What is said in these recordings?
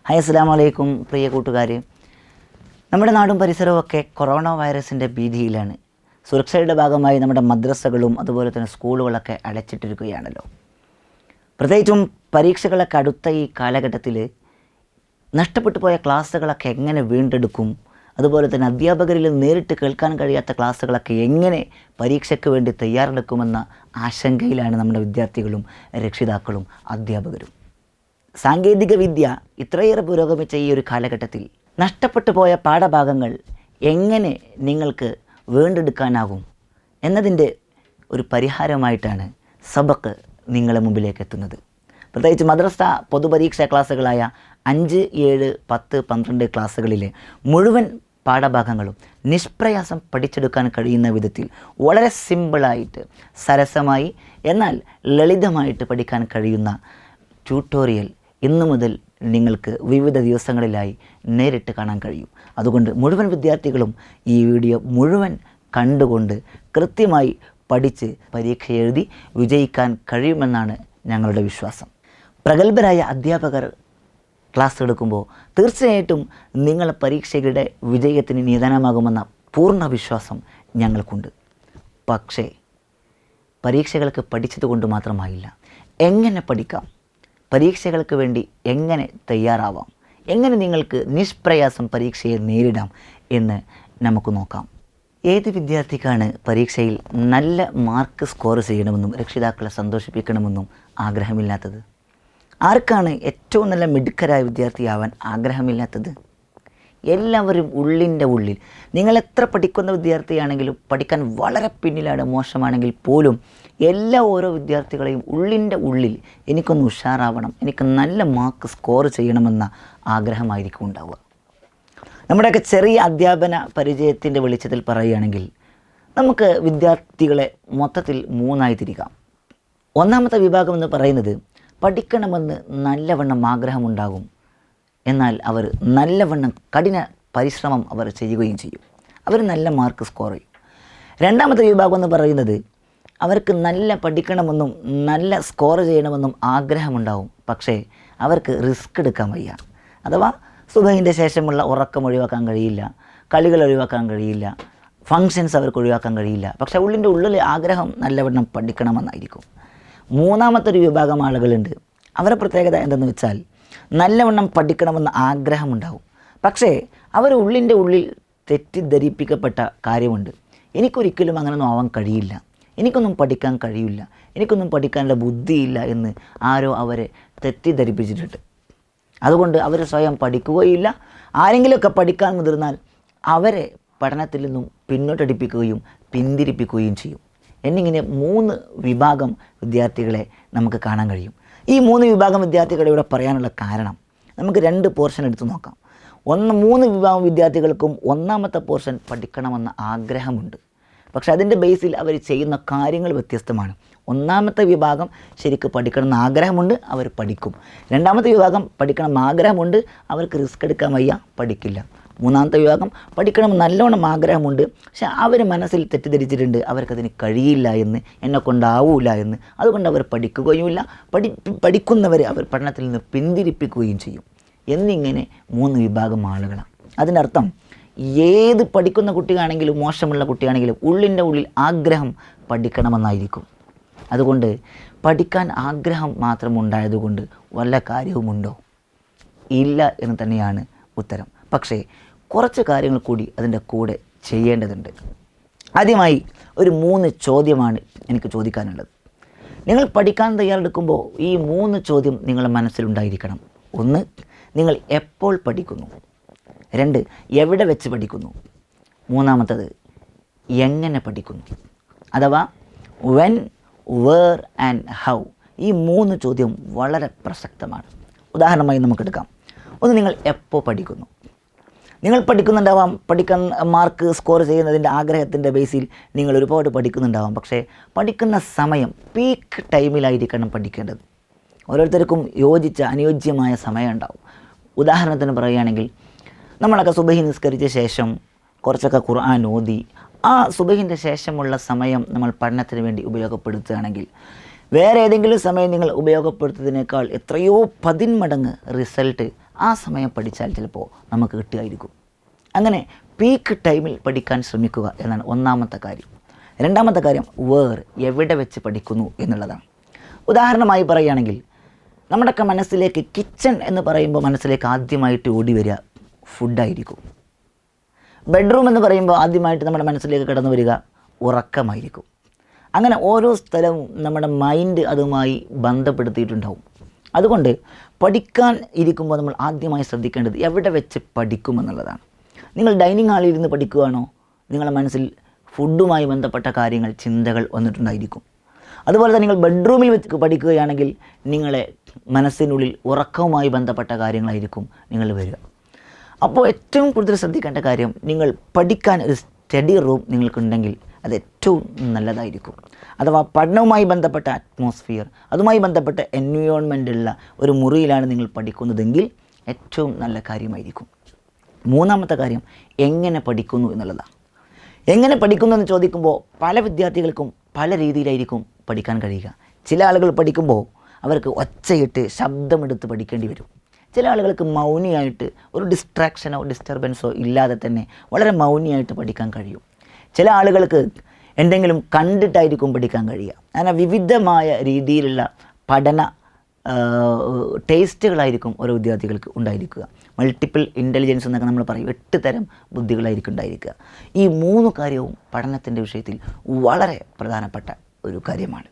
Hi അസ്സലാമു അലൈക്കും പ്രിയ കൂട്ടുകാരെ. നമ്മുടെ നാടും പരിസരവുമൊക്കെ കൊറോണ വൈറസിൻ്റെ ഭീതിയിലാണ്. സുരക്ഷയുടെ ഭാഗമായി നമ്മുടെ മദ്രസകളും അതുപോലെ തന്നെ സ്കൂളുകളൊക്കെ അടച്ചിട്ടിരിക്കുകയാണല്ലോ. പ്രത്യേകിച്ചും പരീക്ഷകളൊക്കെ അടുത്ത ഈ കാലഘട്ടത്തിൽ നഷ്ടപ്പെട്ടു പോയ ക്ലാസ്സുകളൊക്കെ എങ്ങനെ വീണ്ടെടുക്കും, അതുപോലെ തന്നെ അധ്യാപകരിൽ നേരിട്ട് കേൾക്കാൻ കഴിയാത്ത ക്ലാസ്സുകളൊക്കെ എങ്ങനെ പരീക്ഷയ്ക്ക് വേണ്ടി തയ്യാറെടുക്കുമെന്ന ആശങ്കയിലാണ് നമ്മുടെ വിദ്യാർത്ഥികളും രക്ഷിതാക്കളും അധ്യാപകരും. സാങ്കേതിക വിദ്യ ഇത്രയേറെ പുരോഗമിച്ച ഈ ഒരു കാലഘട്ടത്തിൽ നഷ്ടപ്പെട്ടു പോയ പാഠഭാഗങ്ങൾ എങ്ങനെ നിങ്ങൾക്ക് വീണ്ടെടുക്കാനാകും എന്നതിൻ്റെ ഒരു പരിഹാരമായിട്ടാണ് സബക്ക് നിങ്ങളുടെ മുമ്പിലേക്ക് എത്തുന്നത്. പ്രത്യേകിച്ച് മദ്രസ പൊതുപരീക്ഷാ ക്ലാസ്സുകളായ 5, 7, 10, 12 ക്ലാസ്സുകളിലെ മുഴുവൻ പാഠഭാഗങ്ങളും നിഷ്പ്രയാസം പഠിച്ചെടുക്കാൻ കഴിയുന്ന വിധത്തിൽ വളരെ സിമ്പിളായിട്ട് സരസമായി എന്നാൽ ലളിതമായിട്ട് പഠിക്കാൻ കഴിയുന്ന ട്യൂട്ടോറിയൽ ഇന്നു മുതൽ നിങ്ങൾക്ക് വിവിധ ദിവസങ്ങളിലായി നേരിട്ട് കാണാൻ കഴിയും. അതുകൊണ്ട് മുഴുവൻ വിദ്യാർത്ഥികളും ഈ വീഡിയോ മുഴുവൻ കണ്ടുകൊണ്ട് കൃത്യമായി പഠിച്ച് പരീക്ഷ എഴുതി വിജയിക്കാൻ കഴിയുമെന്നാണ് ഞങ്ങളുടെ വിശ്വാസം. പ്രഗത്ഭരായ അധ്യാപകർ ക്ലാസ് എടുക്കുമ്പോൾ തീർച്ചയായിട്ടും നിങ്ങളുടെ പരീക്ഷയുടെ വിജയത്തിന് നിദാനമാകുമെന്ന പൂർണ്ണ വിശ്വാസം ഞങ്ങൾക്കുണ്ട്. പക്ഷേ പരീക്ഷകൾക്ക് പഠിച്ചതുകൊണ്ട് മാത്രമായില്ല, എങ്ങനെ പഠിക്കാം, പരീക്ഷകൾക്ക് വേണ്ടി എങ്ങനെ തയ്യാറാവാം, എങ്ങനെ നിങ്ങൾക്ക് നിഷ്പ്രയാസം പരീക്ഷയെ നേരിടാം എന്ന് നമുക്ക് നോക്കാം. ഏത് വിദ്യാർത്ഥിക്കാണ് പരീക്ഷയിൽ നല്ല മാർക്ക് സ്കോർ ചെയ്യണമെന്നും രക്ഷിതാക്കളെ സന്തോഷിപ്പിക്കണമെന്നും ആഗ്രഹമില്ലാത്തത്? ആർക്കാണ് ഏറ്റവും നല്ല മിടുക്കരായ വിദ്യാർത്ഥിയാവാൻ ആഗ്രഹമില്ലാത്തത്? എല്ലാവരും ഉള്ളിൻ്റെ ഉള്ളിൽ, നിങ്ങൾ എത്ര പഠിക്കുന്ന വിദ്യാർത്ഥിയാണെങ്കിലും പഠിക്കാൻ വളരെ പിന്നിലാണ്, മോശമാണെങ്കിൽ പോലും ഓരോ വിദ്യാർത്ഥികളെയും ഉള്ളിൻ്റെ ഉള്ളിൽ എനിക്കൊന്ന് ഉഷാറാവണം, എനിക്ക് നല്ല മാർക്ക് സ്കോർ ചെയ്യണമെന്ന ആഗ്രഹമായിരിക്കും ഉണ്ടാവുക. നമ്മുടെയൊക്കെ ചെറിയ അധ്യാപന പരിചയത്തിൻ്റെ വെളിച്ചത്തിൽ പറയുകയാണെങ്കിൽ നമുക്ക് വിദ്യാർത്ഥികളെ മൊത്തത്തിൽ 3ആയി തിരിക്കാം. ഒന്നാമത്തെ വിഭാഗം എന്ന് പറയുന്നത് പഠിക്കണമെന്ന് നല്ലവണ്ണം ആഗ്രഹമുണ്ടാകും, എന്നാൽ അവർ നല്ലവണ്ണം കഠിന പരിശ്രമം അവർ ചെയ്യുകയും ചെയ്യും, അവർ നല്ല മാർക്ക് സ്കോർ ചെയ്യും. രണ്ടാമത്തെ വിഭാഗം എന്ന് പറയുന്നത് അവർക്ക് നല്ല പഠിക്കണമെന്നും നല്ല സ്കോർ ചെയ്യണമെന്നും ആഗ്രഹമുണ്ടാവും, പക്ഷേ അവർക്ക് റിസ്ക് എടുക്കാൻ വയ്യ. അഥവാ സുബഹിൻ്റെ ശേഷമുള്ള ഉറക്കം ഒഴിവാക്കാൻ കഴിയില്ല, കളികൾ ഒഴിവാക്കാൻ കഴിയില്ല, ഫങ്ഷൻസ് അവർക്ക് ഒഴിവാക്കാൻ കഴിയില്ല, പക്ഷേ ഉള്ളിൻ്റെ ഉള്ളിൽ ആഗ്രഹം നല്ലവണ്ണം പഠിക്കണമെന്നായിരിക്കും. മൂന്നാമത്തെ ഒരു വിഭാഗം ആളുകളുണ്ട്. അവരുടെ പ്രത്യേകത എന്തെന്ന് വെച്ചാൽ നല്ലവണ്ണം പഠിക്കണമെന്ന് ആഗ്രഹമുണ്ടാവും, പക്ഷേ അവർ ഉള്ളിൻ്റെ ഉള്ളിൽ തെറ്റിദ്ധരിപ്പിക്കപ്പെട്ട കാര്യമുണ്ട്. എനിക്കൊരിക്കലും അങ്ങനെയൊന്നും ആവാൻ കഴിയില്ല, എനിക്കൊന്നും പഠിക്കാൻ കഴിയില്ല, എനിക്കൊന്നും പഠിക്കാനുള്ള ബുദ്ധിയില്ല എന്ന് ആരോ അവരെ തെറ്റിദ്ധരിപ്പിച്ചിട്ടുണ്ട്. അതുകൊണ്ട് അവർ സ്വയം പഠിക്കുകയില്ല. ആരെങ്കിലുമൊക്കെ പഠിക്കാൻ മുതിർന്നാൽ അവരെ പഠനത്തിൽ നിന്നും പിന്നോട്ടടിപ്പിക്കുകയും പിന്തിരിപ്പിക്കുകയും ചെയ്യും. എന്നിങ്ങനെ 3 വിഭാഗം വിദ്യാർത്ഥികളെ നമുക്ക് കാണാൻ കഴിയും. ഈ 3 വിഭാഗം വിദ്യാർത്ഥികളെ ഇവിടെ പറയാനുള്ള കാരണം നമുക്ക് 2 പോർഷൻ എടുത്തു നോക്കാം. 3 വിഭാഗം വിദ്യാർത്ഥികൾക്കും ഒന്നാമത്തെ പോർഷൻ പഠിക്കണമെന്ന ആഗ്രഹമുണ്ട്, പക്ഷെ അതിൻ്റെ ബേസിൽ അവർ ചെയ്യുന്ന കാര്യങ്ങൾ വ്യത്യസ്തമാണ്. ഒന്നാമത്തെ വിഭാഗം ശരിക്കും പഠിക്കണമെന്ന് ആഗ്രഹമുണ്ട്, അവർ പഠിക്കും. രണ്ടാമത്തെ വിഭാഗം പഠിക്കണം ആഗ്രഹമുണ്ട്, അവർക്ക് റിസ്ക് എടുക്കാൻ വയ്യ, പഠിക്കില്ല. മൂന്നാമത്തെ വിഭാഗം പഠിക്കണം നല്ലോണം ആഗ്രഹമുണ്ട്, പക്ഷെ അവർ മനസ്സിൽ തെറ്റിദ്ധരിച്ചിട്ടുണ്ട് അവർക്കതിന് കഴിയില്ല എന്ന്, എന്നെക്കൊണ്ടാവില്ല എന്ന്, അതുകൊണ്ട് അവർ പഠിക്കുകയുമില്ല, പഠിക്കുന്നവരെ അവർ പഠനത്തിൽ നിന്ന് പിന്തിരിപ്പിക്കുകയും ചെയ്യും. എന്നിങ്ങനെ 3 വിഭാഗം ആളുകളാണ്. അതിൻ്റെ അർത്ഥം ഏത് പഠിക്കുന്ന കുട്ടിയാണെങ്കിലും മോശമുള്ള കുട്ടിയാണെങ്കിലും ഉള്ളിൻ്റെ ഉള്ളിൽ ആഗ്രഹം പഠിക്കണമെന്നായിരിക്കും. അതുകൊണ്ട് പഠിക്കാൻ ആഗ്രഹം മാത്രമുണ്ടായതുകൊണ്ട് വല്ല കാര്യവുമുണ്ടോ? ഇല്ല എന്ന് തന്നെയാണ് ഉത്തരം. പക്ഷേ കുറച്ച് കാര്യങ്ങൾ കൂടി അതിൻ്റെ കൂടെ ചെയ്യേണ്ടതുണ്ട്. ആദ്യമായി ഒരു 3 ചോദ്യമാണ് എനിക്ക് ചോദിക്കാനുള്ളത്. നിങ്ങൾ പഠിക്കാൻ തയ്യാറെടുക്കുമ്പോൾ ഈ 3 ചോദ്യം നിങ്ങളുടെ മനസ്സിലുണ്ടായിരിക്കണം. 1, നിങ്ങൾ എപ്പോൾ പഠിക്കുന്നു? 2, എവിടെ വെച്ച് പഠിക്കുന്നു? മൂന്നാമത്തത്, എങ്ങനെ പഠിക്കുന്നു? അഥവാ വെൻ, വേർ ആൻഡ് ഹൗ. ഈ 3 ചോദ്യം വളരെ പ്രസക്തമാണ്. ഉദാഹരണമായി നമുക്കെടുക്കാം. 1, നിങ്ങൾ എപ്പോൾ പഠിക്കുന്നു? നിങ്ങൾ പഠിക്കുന്നുണ്ടാവാം, പഠിക്കാൻ മാർക്ക് സ്കോർ ചെയ്യുന്നതിൻ്റെ ആഗ്രഹത്തിൻ്റെ ബേസിൽ നിങ്ങൾ ഒരുപാട് പഠിക്കുന്നുണ്ടാവാം, പക്ഷേ പഠിക്കുന്ന സമയം പീക്ക് ടൈമിലായിരിക്കണം പഠിക്കേണ്ടത്. ഓരോരുത്തർക്കും യോജിച്ച അനുയോജ്യമായ സമയം ഉണ്ടാവും. ഉദാഹരണത്തിന് പറയുകയാണെങ്കിൽ നമ്മളൊക്കെ സുബഹി നിസ്കരിച്ച ശേഷം കുറച്ചൊക്കെ ഖുർആൻ ഓതി ആ സുബഹിൻ്റെ ശേഷമുള്ള സമയം നമ്മൾ പഠനത്തിന് വേണ്ടി ഉപയോഗപ്പെടുത്തുകയാണെങ്കിൽ വേറെ ഏതെങ്കിലും സമയം നിങ്ങൾ ഉപയോഗപ്പെടുത്തുന്നതിനേക്കാൾ എത്രയോ 10 മടങ്ങ് റിസൾട്ട് ആ സമയം പഠിച്ചാൽ ചിലപ്പോൾ നമുക്ക് കിട്ടുമായിരിക്കും. അങ്ങനെ പീക്ക് ടൈമിൽ പഠിക്കാൻ ശ്രമിക്കുക എന്നാണ് ഒന്നാമത്തെ കാര്യം. രണ്ടാമത്തെ കാര്യം എവിടെ വെച്ച് പഠിക്കുന്നു എന്നുള്ളതാണ്. ഉദാഹരണമായി പറയുകയാണെങ്കിൽ നമ്മുടെയൊക്കെ മനസ്സിലേക്ക് കിച്ചൺ എന്ന് പറയുമ്പോൾ മനസ്സിലേക്ക് ആദ്യമായിട്ട് ഓടി വരിക ഫുഡായിരിക്കും. ബെഡ്റൂം എന്ന് പറയുമ്പോൾ ആദ്യമായിട്ട് നമ്മുടെ മനസ്സിലേക്ക് കടന്നു വരിക ഉറക്കമായിരിക്കും. അങ്ങനെ ഓരോ സ്ഥലവും നമ്മുടെ മൈൻഡ് അതുമായി ബന്ധപ്പെടുത്തിയിട്ടുണ്ടാവും. അതുകൊണ്ട് പഠിക്കാൻ ഇരിക്കുമ്പോൾ നമ്മൾ ആദ്യമായി ശ്രദ്ധിക്കേണ്ടത് എവിടെ വെച്ച് പഠിക്കുമെന്നുള്ളതാണ്. നിങ്ങൾ ഡൈനിങ് ഹാളിൽ ഇരുന്ന് പഠിക്കുകയാണോ, നിങ്ങളുടെ മനസ്സിൽ ഫുഡുമായി ബന്ധപ്പെട്ട കാര്യങ്ങൾ, ചിന്തകൾ വന്നിട്ടുണ്ടായിരിക്കും. അതുപോലെ തന്നെ നിങ്ങൾ ബെഡ്റൂമിൽ വെച്ച് പഠിക്കുകയാണെങ്കിൽ നിങ്ങളെ മനസ്സിനുള്ളിൽ ഉറക്കവുമായി ബന്ധപ്പെട്ട കാര്യങ്ങളായിരിക്കും നിങ്ങൾ വരിക. അപ്പോൾ ഏറ്റവും കൂടുതൽ ശ്രദ്ധിക്കേണ്ട കാര്യം, നിങ്ങൾ പഠിക്കാൻ ഒരു സ്റ്റഡി റൂം നിങ്ങൾക്കുണ്ടെങ്കിൽ അത് ഏറ്റവും നല്ലതായിരിക്കും. അഥവാ പഠനവുമായി ബന്ധപ്പെട്ട അറ്റ്മോസ്ഫിയർ, അതുമായി ബന്ധപ്പെട്ട എൻവയോൺമെൻറ്റുള്ള ഒരു മുറിയിലാണ് നിങ്ങൾ പഠിക്കുന്നതെങ്കിൽ ഏറ്റവും നല്ല കാര്യമായിരിക്കും. മൂന്നാമത്തെ കാര്യം എങ്ങനെ പഠിക്കുന്നു എന്നുള്ളതാണ്. എങ്ങനെ പഠിക്കുന്നു എന്ന് ചോദിക്കുമ്പോൾ പല വിദ്യാർത്ഥികൾക്കും പല രീതിയിലായിരിക്കും പഠിക്കാൻ കഴിയുക. ചില ആളുകൾ പഠിക്കുമ്പോൾ അവർക്ക് ഒച്ചയിട്ട് ശബ്ദമെടുത്ത് പഠിക്കേണ്ടി വരും. ചില ആളുകൾക്ക് മൗനിയായിട്ട് ഒരു ഡിസ്ട്രാക്ഷനോ ഡിസ്റ്റർബൻസോ ഇല്ലാതെ തന്നെ വളരെ മൗനിയായിട്ട് പഠിക്കാൻ കഴിയും. ചില ആളുകൾക്ക് എന്തെങ്കിലും കണ്ടിട്ടായിരിക്കും പഠിക്കാൻ കഴിയുക. അങ്ങനെ വിവിധമായ രീതിയിലുള്ള പഠന ടേസ്റ്റുകളായിരിക്കും ഓരോ വിദ്യാർത്ഥികൾക്ക് ഉണ്ടായിരിക്കുക. മൾട്ടിപ്പിൾ ഇൻ്റലിജൻസ് എന്നൊക്കെ നമ്മൾ പറയും. 8 തരം ബുദ്ധികളായിരിക്കും ഉണ്ടായിരിക്കുക. ഈ 3 കാര്യവും പഠനത്തിൻ്റെ വിഷയത്തിൽ വളരെ പ്രധാനപ്പെട്ട ഒരു കാര്യമാണ്.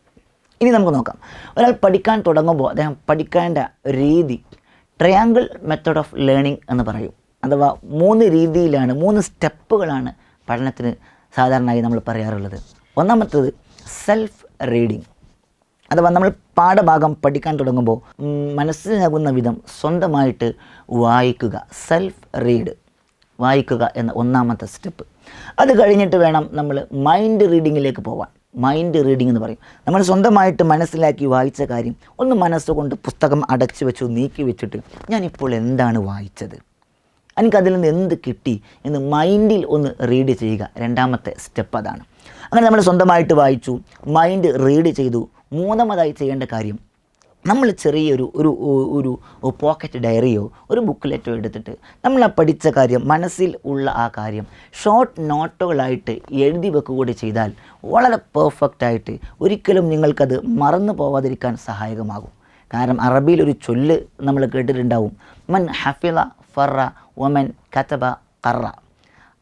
ഇനി നമുക്ക് നോക്കാം, ഒരാൾ പഠിക്കാൻ തുടങ്ങുമ്പോൾ അദ്ദേഹം പഠിക്കേണ്ട രീതി ട്രയാങ്കിൾ മെത്തേഡ് ഓഫ് ലേണിംഗ് എന്ന് പറയും. അഥവാ 3 രീതിയിലാണ്, 3 സ്റ്റെപ്പുകളാണ് പഠനത്തിന് സാധാരണയായി നമ്മൾ പറയാറുള്ളത്. ഒന്നാമത്തേത് സെൽഫ് റീഡിങ്, അഥവാ നമ്മൾ പാഠഭാഗം പഠിക്കാൻ തുടങ്ങുമ്പോൾ മനസ്സിലാകുന്ന വിധം സ്വന്തമായിട്ട് വായിക്കുക. സെൽഫ് റീഡ്, വായിക്കുക എന്ന ഒന്നാമത്തെ സ്റ്റെപ്പ്. അത് കഴിഞ്ഞിട്ട് വേണം നമ്മൾ മൈൻഡ് റീഡിങ്ങിലേക്ക് പോകാൻ. മൈൻഡ് റീഡിംഗ് എന്ന് പറയും, നമ്മൾ സ്വന്തമായിട്ട് മനസ്സിലാക്കി വായിച്ച കാര്യം ഒന്ന് മനസ്സുകൊണ്ട് പുസ്തകം അടച്ചു വെച്ചു നീക്കി വെച്ചിട്ട് ഞാനിപ്പോൾ എന്താണ് വായിച്ചത്, എനിക്കതിൽ നിന്ന് എന്ത് കിട്ടി എന്ന് മൈൻഡിൽ ഒന്ന് റീഡ് ചെയ്യുക. രണ്ടാമത്തെ സ്റ്റെപ്പ് അതാണ്. അങ്ങനെ നമ്മൾ സ്വന്തമായിട്ട് വായിച്ചു, മൈൻഡ് റീഡ് ചെയ്തു. മൂന്നാമതായി ചെയ്യേണ്ട കാര്യം, നമ്മൾ ചെറിയൊരു ഒരു ഒരു പോക്കറ്റ് ഡയറിയോ ഒരു ബുക്ക്ലെറ്റോ എടുത്തിട്ട് നമ്മൾ ആ പഠിച്ച കാര്യം, മനസ്സിൽ ഉള്ള ആ കാര്യം ഷോർട്ട് നോട്ടുകളായിട്ട് എഴുതി വെക്കുകകൂടി ചെയ്താൽ വളരെ പെർഫെക്റ്റായിട്ട് ഒരിക്കലും നിങ്ങൾക്കത് മറന്നു പോവാതിരിക്കാൻ സഹായകമാകും. കാരണം അറബിയിലൊരു ചൊല്ല് നമ്മൾ കേട്ടിട്ടുണ്ടാവും, മൻ ഹഫിള ഫറ വമൻ കതബ ഖറ.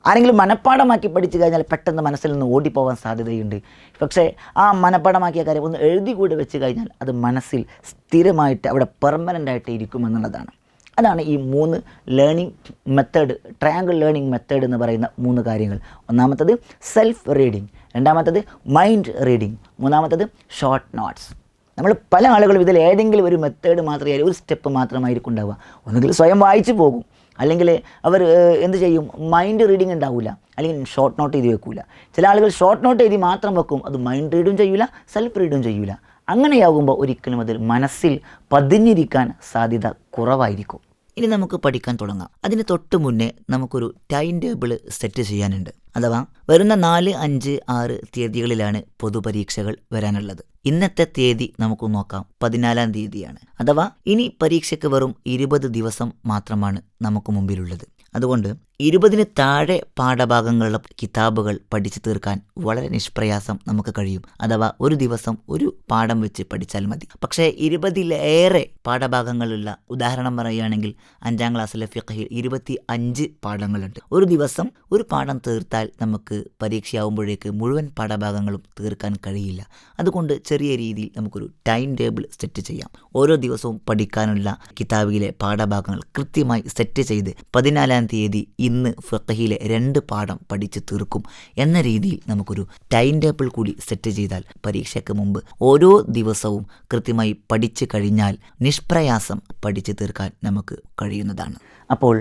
ആരെങ്കിലും മനഃപ്പാഠമാക്കി പഠിച്ചു കഴിഞ്ഞാൽ പെട്ടെന്ന് മനസ്സിൽ നിന്ന് ഓടിപ്പോകാൻ സാധ്യതയുണ്ട്. പക്ഷേ ആ മനഃപ്പാഠമാക്കിയ കാര്യം ഒന്ന് എഴുതി കൂടി വെച്ച് കഴിഞ്ഞാൽ അത് മനസ്സിൽ സ്ഥിരമായിട്ട് അവിടെ പെർമനൻ്റായിട്ട് ഇരിക്കുമെന്നുള്ളതാണ്. അതാണ് ഈ 3 learning method, triangle learning method എന്ന് പറയുന്ന 3 കാര്യങ്ങൾ. ഒന്നാമത്തത് സെൽഫ് റീഡിങ്, രണ്ടാമത്തത് മൈൻഡ് റീഡിങ്, മൂന്നാമത്തത് ഷോർട്ട് നോട്ട്സ്. നമ്മൾ പല ആളുകളും ഇതിൽ ഏതെങ്കിലും ഒരു മെത്തേഡ് മാത്രമേ, ഒരു സ്റ്റെപ്പ് മാത്രമായിരിക്കും ഉണ്ടാവുക. ഒന്നുകിൽ സ്വയം വായിച്ചു പോകും, അല്ലെങ്കിൽ അവർ എന്ത് ചെയ്യും, മൈൻഡ് റീഡിങ് ഉണ്ടാവില്ല, അല്ലെങ്കിൽ ഷോർട്ട് നോട്ട് എഴുതി വെക്കില്ല. ചില ആളുകൾ ഷോർട്ട് നോട്ട് എഴുതി മാത്രം വെക്കും, അത് മൈൻഡ് റീഡും ചെയ്യില്ല, സെൽഫ് റീഡും ചെയ്യില്ല. അങ്ങനെയാകുമ്പോൾ ഒരിക്കലും അതിൽ മനസ്സിൽ പതിഞ്ഞിരിക്കാൻ സാധ്യത കുറവായിരിക്കും. ഇനി നമുക്ക് പഠിക്കാൻ തുടങ്ങാം. അതിന് തൊട്ട് മുന്നേ നമുക്കൊരു ടൈം ടേബിൾ സെറ്റ് ചെയ്യാനുണ്ട്. അഥവാ വരുന്ന 4, 5, 6 തീയതികളിലാണ് പൊതുപരീക്ഷകൾ വരാനുള്ളത്. ഇന്നത്തെ തീയതി നമുക്ക് നോക്കാം, 14-ാം തീയതിയാണ്. അഥവാ ഇനി പരീക്ഷയ്ക്ക് വെറും 20 ദിവസം മാത്രമാണ് നമുക്ക് മുമ്പിലുള്ളത്. അതുകൊണ്ട് 20-ന് താഴെ പാഠഭാഗങ്ങളുള്ള കിതാബുകൾ പഠിച്ചു തീർക്കാൻ വളരെ നിഷ്പ്രയാസം നമുക്ക് കഴിയും. അഥവാ ഒരു ദിവസം ഒരു പാഠം വെച്ച് പഠിച്ചാൽ മതി. പക്ഷേ 20-ലേറെ പാഠഭാഗങ്ങളുള്ള, ഉദാഹരണം പറയുകയാണെങ്കിൽ 5-ാം ക്ലാസ്സിലെ ഫിഖ്ഹിൽ 25 പാഠങ്ങളുണ്ട്. ഒരു ദിവസം ഒരു പാഠം തീർത്താൽ നമുക്ക് പരീക്ഷയാവുമ്പോഴേക്ക് മുഴുവൻ പാഠഭാഗങ്ങളും തീർക്കാൻ കഴിയില്ല. അതുകൊണ്ട് ചെറിയ രീതിയിൽ നമുക്കൊരു ടൈം ടേബിൾ സെറ്റ് ചെയ്യാം. ഓരോ ദിവസവും പഠിക്കാനുള്ള കിതാബിലെ പാഠഭാഗങ്ങൾ കൃത്യമായി സെറ്റ് ചെയ്ത് 14-ാം തീയതി ഇന്ന് ഫിഖ്ഹിലെ 2 പാഠം പഠിച്ച് തീർക്കും എന്ന രീതിയിൽ നമുക്കൊരു ടൈം ടേബിൾ കൂടി സെറ്റ് ചെയ്താൽ പരീക്ഷയ്ക്ക് മുമ്പ് ഓരോ ദിവസവും കൃത്യമായി പഠിച്ചു കഴിഞ്ഞാൽ നിഷ്പ്രയാസം പഠിച്ചു തീർക്കാൻ നമുക്ക് കഴിയുന്നതാണ്. അപ്പോൾ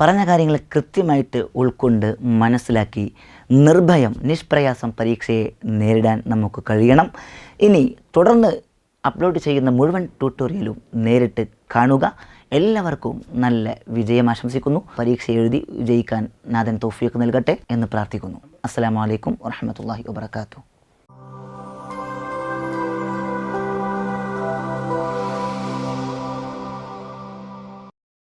പറഞ്ഞ കാര്യങ്ങൾ കൃത്യമായിട്ട് ഉൾക്കൊണ്ട് മനസ്സിലാക്കി നിർഭയം നിഷ്പ്രയാസം പരീക്ഷയെ നേരിടാൻ നമുക്ക് കഴിയണം. ഇനി തുടർന്ന് അപ്ലോഡ് ചെയ്യുന്ന മുഴുവൻ ട്യൂട്ടോറിയലും നേരിട്ട് കാണുക. എല്ലാവർക്കും നല്ല വിജയം ആശംസിക്കുന്നു. പരീക്ഷ എഴുതി വിജയിക്കാൻ നാഥൻ തൗഫീഖ് നൽകട്ടെ എന്ന് പ്രാർത്ഥിക്കുന്നു. അസ്സലാമു അലൈക്കും വറഹ്മത്തുള്ളാഹി വബറകാതുഹു.